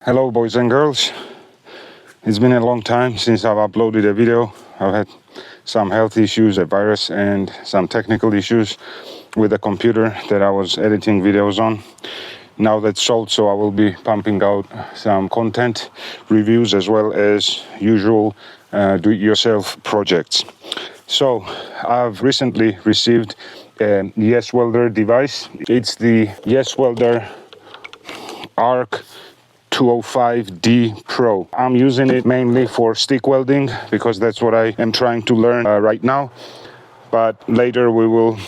Hello boys and girls, it's been a long time since I've uploaded a video. I've had some health issues, a virus and some technical issues with the computer that I was editing videos on. Now that's solved, so I will be pumping out some content, reviews as well as usual do-it-yourself projects. So I've recently received a Yeswelder device. It's the Yeswelder LYG-Q800D Pro. I'm using it mainly for stick welding because that's what I am trying to learn right now. But later we will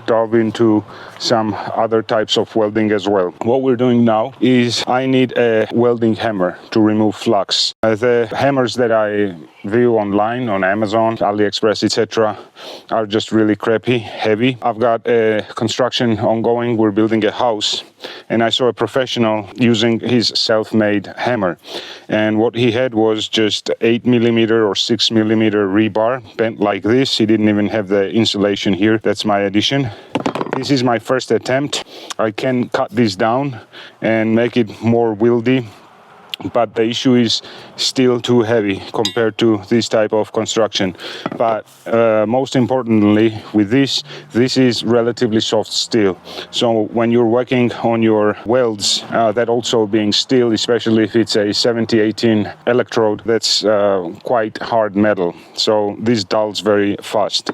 delve into some other types of welding as well. What we're doing now is I need a welding hammer to remove flux. The hammers that I view online on Amazon, AliExpress, etc. are just really crappy, heavy. I've got a construction ongoing. We're building a house and I saw a professional using his self-made hammer, and what he had was just 8mm or 6mm rebar bent like this. He didn't even have the insulation here. That's my addition. This is my first attempt. I can cut this down and make it more wieldy, but the issue is still too heavy compared to this type of construction. But most importantly with this is relatively soft steel, so when you're working on your welds, that also being steel, especially if it's a 70-18 electrode, that's quite hard metal, so this dulls very fast.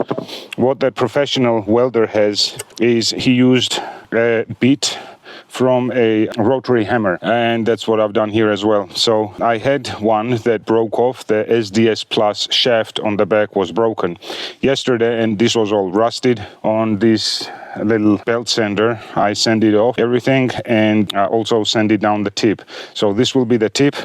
What that professional welder has is he used a bit from a rotary hammer, and that's what I've done here as well. So I had one that broke off. The SDS Plus shaft on the back was broken yesterday, and this was all rusted on this little belt sander. I sanded off everything and also sanded down the tip. So this will be the tip,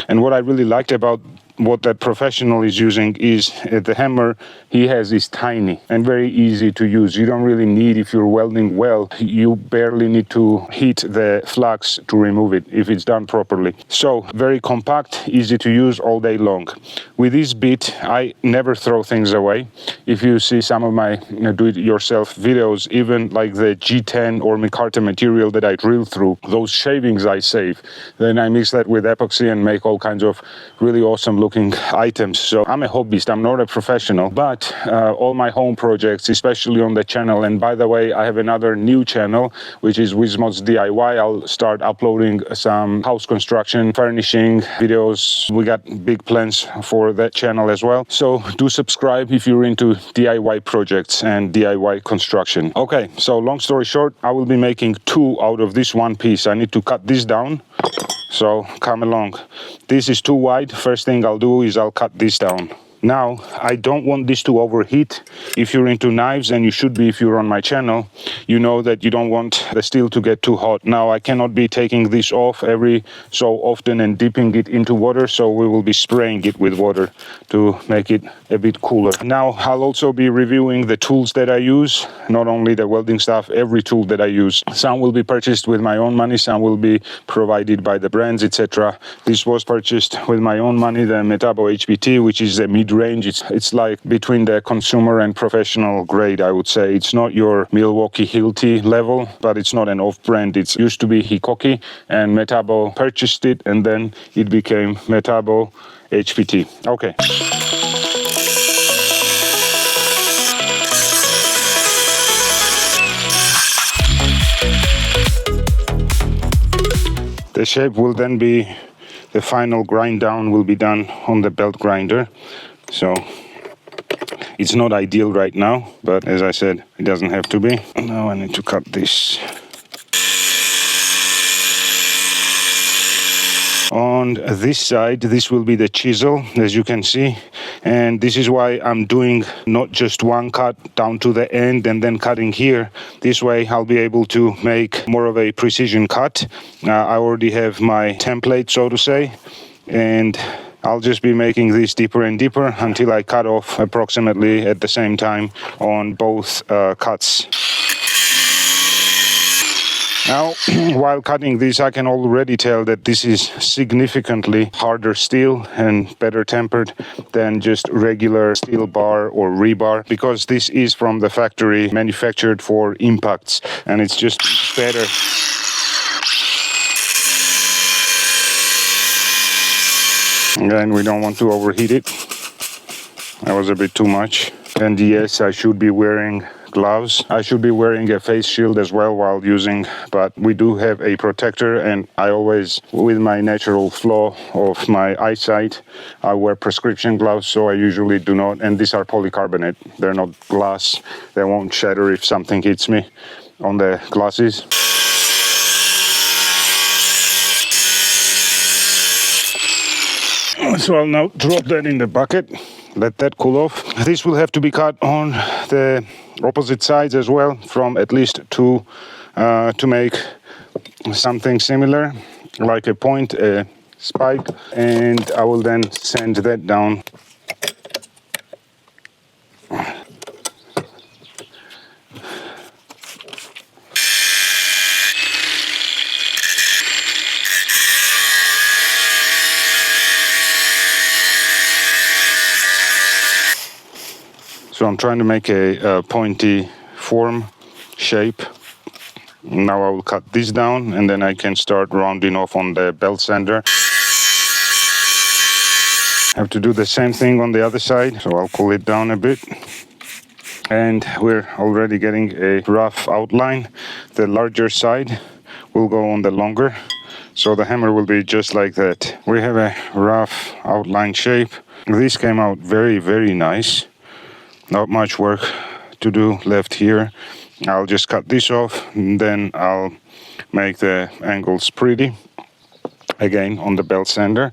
and what I really liked about what that professional is using is the hammer he has is tiny and very easy to use. You don't really need, if you're welding well, you barely need to heat the flux to remove it if it's done properly. So very compact, easy to use all day long. With this bit, I never throw things away. If you see some of my do-it-yourself videos, even like the G10 or micarta material that I drill through, those shavings I save. Then I mix that with epoxy and make all kinds of really awesome looking items. So I'm a hobbyist, I'm not a professional, but all my home projects, especially on the channel, and by the way, I have another new channel which is WisMods DIY. I'll start uploading some house construction, furnishing videos. We got big plans for that channel as well, so do subscribe if you're into DIY projects and DIY construction. Okay, so long story short, I will be making two out of this one piece. I need to cut this down, so come along. This is too wide. First thing I'll do is I'll cut this down. Now, I don't want this to overheat. If you're into knives, and you should be if you're on my channel, you know that you don't want the steel to get too hot. Now, I cannot be taking this off every so often and dipping it into water, so we will be spraying it with water to make it a bit cooler. Now, I'll also be reviewing the tools that I use, not only the welding stuff, every tool that I use. Some will be purchased with my own money, some will be provided by the brands, etc. This was purchased with my own money, the Metabo HPT, which is a mid-range. It's like between the consumer and professional grade, I would say. It's not your Milwaukee Hilti level, but it's not an off-brand. It used to be Hikoki, and Metabo purchased it, and then it became Metabo HPT. Okay. The shape will then be, the final grind down will be done on the belt grinder. So it's not ideal right now, but as I said, it doesn't have to be. Now I need to cut this. On this side, this will be the chisel, as you can see, and this is why I'm doing not just one cut down to the end and then cutting here. This way I'll be able to make more of a precision cut. I already have my template, so to say, and I'll just be making this deeper and deeper until I cut off approximately at the same time on both cuts. Now, while cutting this, I can already tell that this is significantly harder steel and better tempered than just regular steel bar or rebar, because this is from the factory, manufactured for impacts, and it's just better. Again, we don't want to overheat it. That was a bit too much. And yes, I should be wearing gloves. I should be wearing a face shield as well while using, but we do have a protector, and I always, with my natural flaw of my eyesight, I wear prescription gloves, so I usually do not. And these are polycarbonate. They're not glass. They won't shatter if something hits me on the glasses. So I'll now drop that in the bucket, let that cool off. This will have to be cut on the opposite sides as well, from at least two, to make something similar, like a point, a spike, and I will then sand that down. So I'm trying to make a pointy form shape. Now I will cut this down, and then I can start rounding off on the belt sander. Have to do the same thing on the other side, so I'll cool it down a bit. And we're already getting a rough outline. The larger side will go on the longer, so the hammer will be just like that. We have a rough outline shape. This came out very, very nice. Not much work to do left here. I'll just cut this off, and then I'll make the angles pretty again on the belt sander,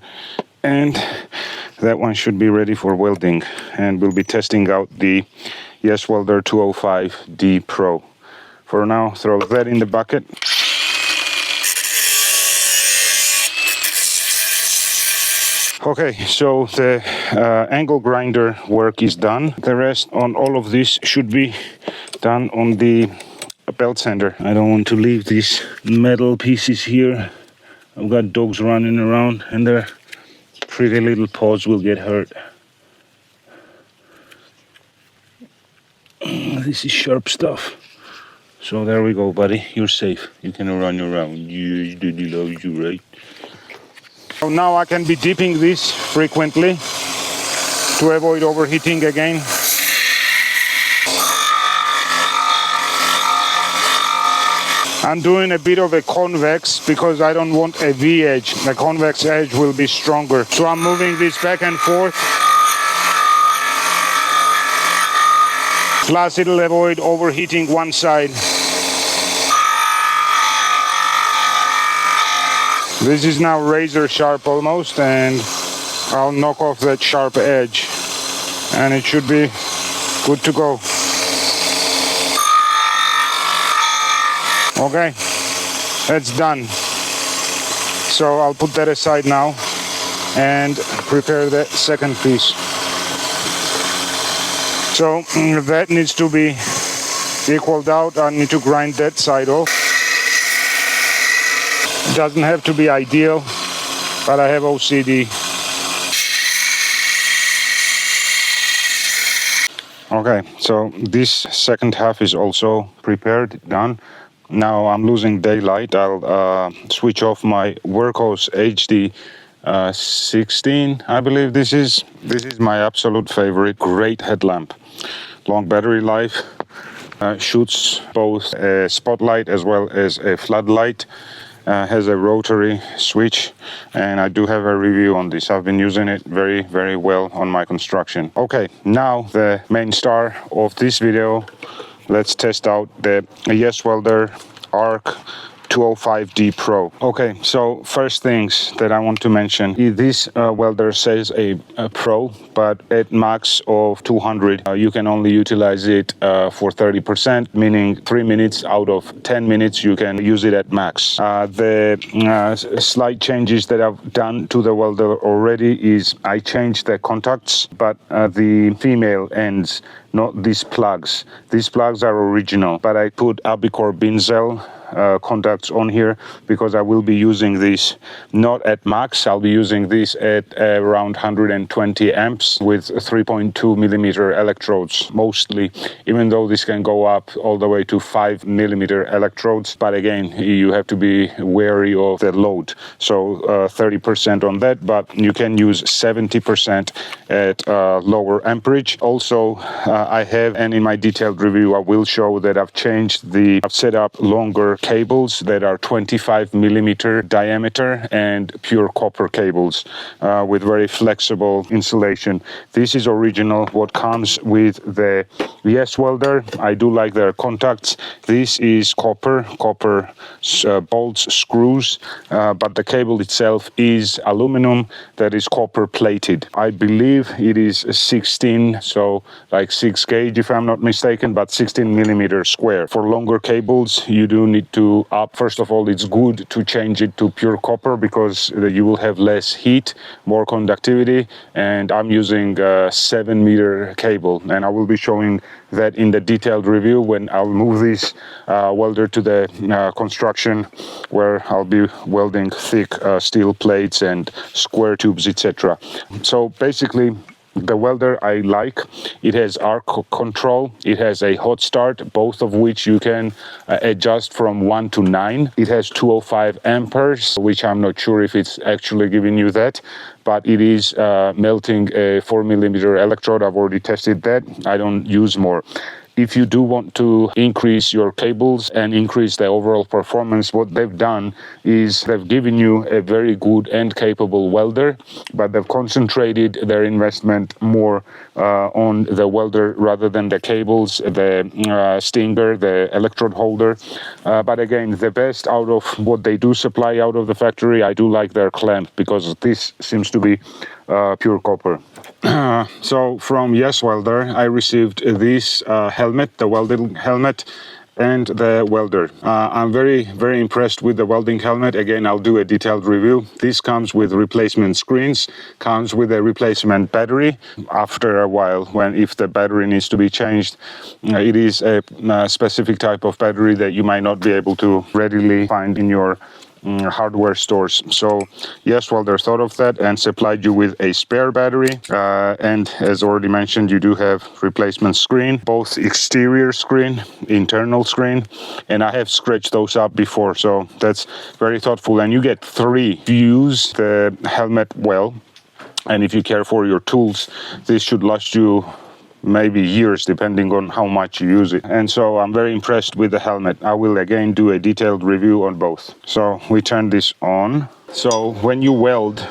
and that one should be ready for welding. And we'll be testing out the Yeswelder 205D Pro. For now, throw that in the bucket. Okay, so the angle grinder work is done. The rest on all of this should be done on the belt sander. I don't want to leave these metal pieces here. I've got dogs running around, and their pretty little paws will get hurt. This is sharp stuff. So there we go, buddy. You're safe. You can run around. Yeah, Daddy loves you, right? So now I can be dipping this frequently to avoid overheating again. I'm doing a bit of a convex because I don't want a V edge. The convex edge will be stronger. So I'm moving this back and forth. Plus it'll avoid overheating one side. This is now razor sharp almost, and I'll knock off that sharp edge, and it should be good to go. Okay, that's done. So I'll put that aside now and prepare the second piece. So that needs to be equaled out. I need to grind that side off. It doesn't have to be ideal, but I have OCD. Okay, so this second half is also prepared, done. Now I'm losing daylight. I'll switch off my Workhorse HD 16. I believe this is my absolute favorite. Great headlamp, long battery life, shoots both a spotlight as well as a floodlight. Has a rotary switch, and I do have a review on this. I've been using it very, very well on my construction. Okay, now the main star of this video. Let's test out the Yeswelder Arc 205D Pro. Okay, so first things that I want to mention, this welder says a Pro, but at max of 200, you can only utilize it for 30%, meaning 3 minutes out of 10 minutes you can use it at max. The slight changes that I've done to the welder already is I changed the contacts, but the female ends, not these plugs. These plugs are original, but I put albicore Binzel contacts on here because I will be using this not at max. I'll be using this at around 120 amps with 3.2 millimeter electrodes mostly, even though this can go up all the way to 5 millimeter electrodes. But again, you have to be wary of the load. So 30% on that, but you can use 70% at lower amperage. Also, I have, and in my detailed review, I will show that I've set up longer cables that are 25 millimeter diameter and pure copper cables with very flexible insulation. This is original what comes with the Yeswelder. I do like their contacts. This is copper bolts, screws, but the cable itself is aluminum that is copper plated. I believe it is 16, so like 6 gauge if I'm not mistaken, but 16 millimeter square. For longer cables, you do need to up. First of all, it's good to change it to pure copper because you will have less heat, more conductivity, and I'm using a 7 meter cable, and I will be showing that in the detailed review when I'll move this welder to the construction where I'll be welding thick steel plates and square tubes, etc. So basically, the welder I like. It has arc control, it has a hot start, both of which you can adjust from 1 to 9. It has 205 amperes, which I'm not sure if it's actually giving you that, but it is melting a 4 millimeter electrode. I've already tested that. I don't use more. If you do want to increase your cables and increase the overall performance, what they've done is they've given you a very good and capable welder, but they've concentrated their investment more on the welder rather than the cables, the stinger, the electrode holder. But again, the best out of what they do supply out of the factory, I do like their clamp because this seems to be pure copper. So from Yeswelder, I received this helmet, the welding helmet, and the welder. I'm very impressed with the welding helmet. Again, I'll do a detailed review. This comes with replacement screens, comes with a replacement battery. After a while, if the battery needs to be changed, it is a specific type of battery that you might not be able to readily find in your hardware stores. So Yeswelder thought of that and supplied you with a spare battery, and as already mentioned, you do have replacement screen, both exterior screen, internal screen, and I have scratched those up before, so that's very thoughtful. And you get 3. If you use the helmet well, and if you care for your tools, this should last you maybe years depending on how much you use it. And so I'm very impressed with the helmet. I will again do a detailed review on both. So we turn this on. So when you weld,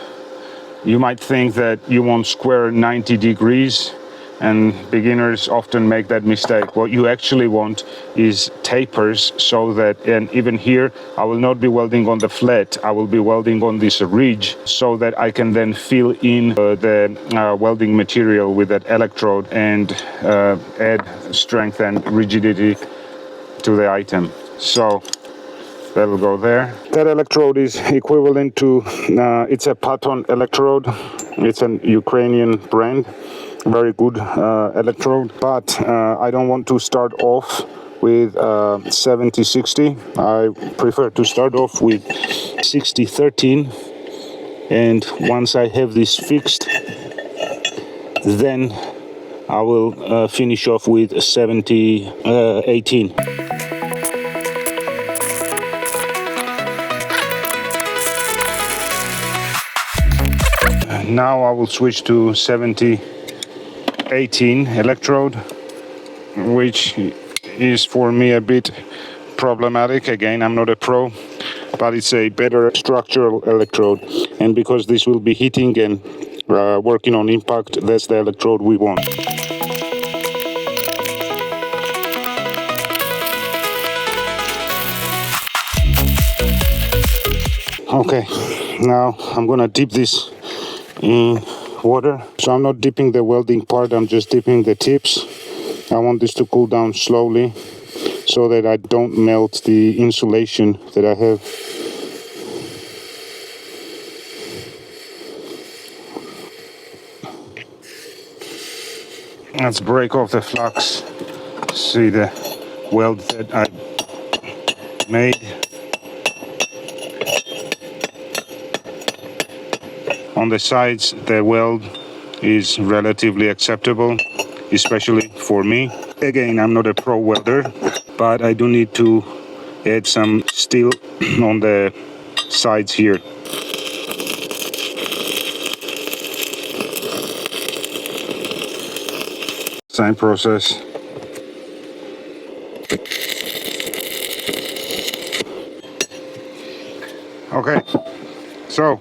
you might think that you want square 90 degrees, and beginners often make that mistake. What you actually want is tapers, so that, and even here I will not be welding on the flat, I will be welding on this ridge, so that I can then fill in the welding material with that electrode and add strength and rigidity to the item. So that will go there. That electrode is equivalent to, it's a Patton electrode. It's an Ukrainian brand. Very good electrode, but I don't want to start off with 70-60. I prefer to start off with 60-13, and once I have this fixed, then I will finish off with 70-18. Now I will switch to 70-18 electrode, which is for me a bit problematic. Again, I'm not a pro, but it's a better structural electrode, and because this will be heating and working on impact, that's the electrode we want. Okay, now I'm gonna dip this in water. So I'm not dipping the welding part, I'm just dipping the tips. I want this to cool down slowly so that I don't melt the insulation that I have. Let's break off the flux. See the weld that I made. On the sides, the weld is relatively acceptable, especially for me. Again, I'm not a pro welder, but I do need to add some steel on the sides here. Same process. Okay, so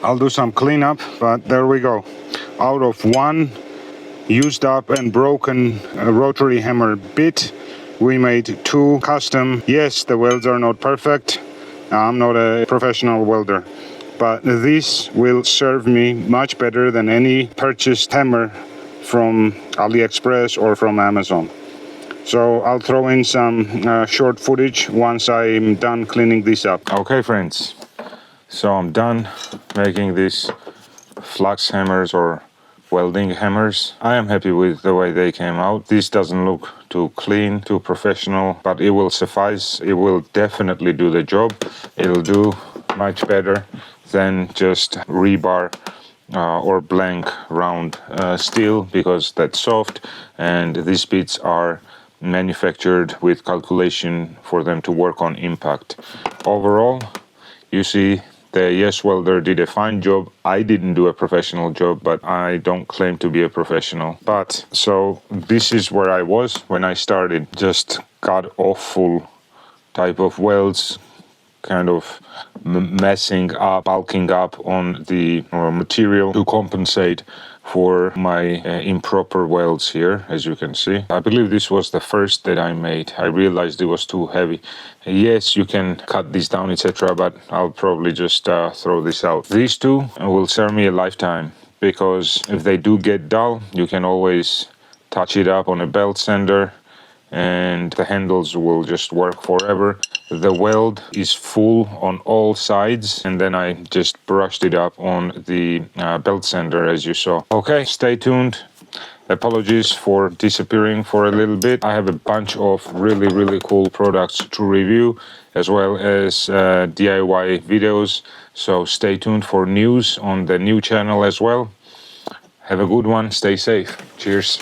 I'll do some cleanup, but there we go. Out of one used up and broken rotary hammer bit, we made two custom. Yes, the welds are not perfect. I'm not a professional welder, but this will serve me much better than any purchased hammer from AliExpress or from Amazon. So I'll throw in some short footage once I'm done cleaning this up. Okay friends, so I'm done making these flux hammers or welding hammers. I am happy with the way they came out. This doesn't look too clean, too professional, but it will suffice. It will definitely do the job. It'll do much better than just rebar or blank round steel, because that's soft, and these bits are manufactured with calculation for them to work on impact. Overall, you see the Yeswelder did a fine job. I didn't do a professional job, but I don't claim to be a professional. But so this is where I was when I started. Just god awful type of welds, kind of messing up, bulking up on the material to compensate for my improper welds here, as you can see. I believe this was the first that I made. I realized it was too heavy. Yes, you can cut these down, etc., but I'll probably just throw this out. These two will serve me a lifetime, because if they do get dull, you can always touch it up on a belt sander and the handles will just work forever. The weld is full on all sides, and then I just brushed it up on the belt sander, as you saw. Okay, stay tuned. Apologies for disappearing for a little bit. I have a bunch of really cool products to review, as well as DIY videos, so stay tuned for news on the new channel as well. Have a good one, stay safe. Cheers.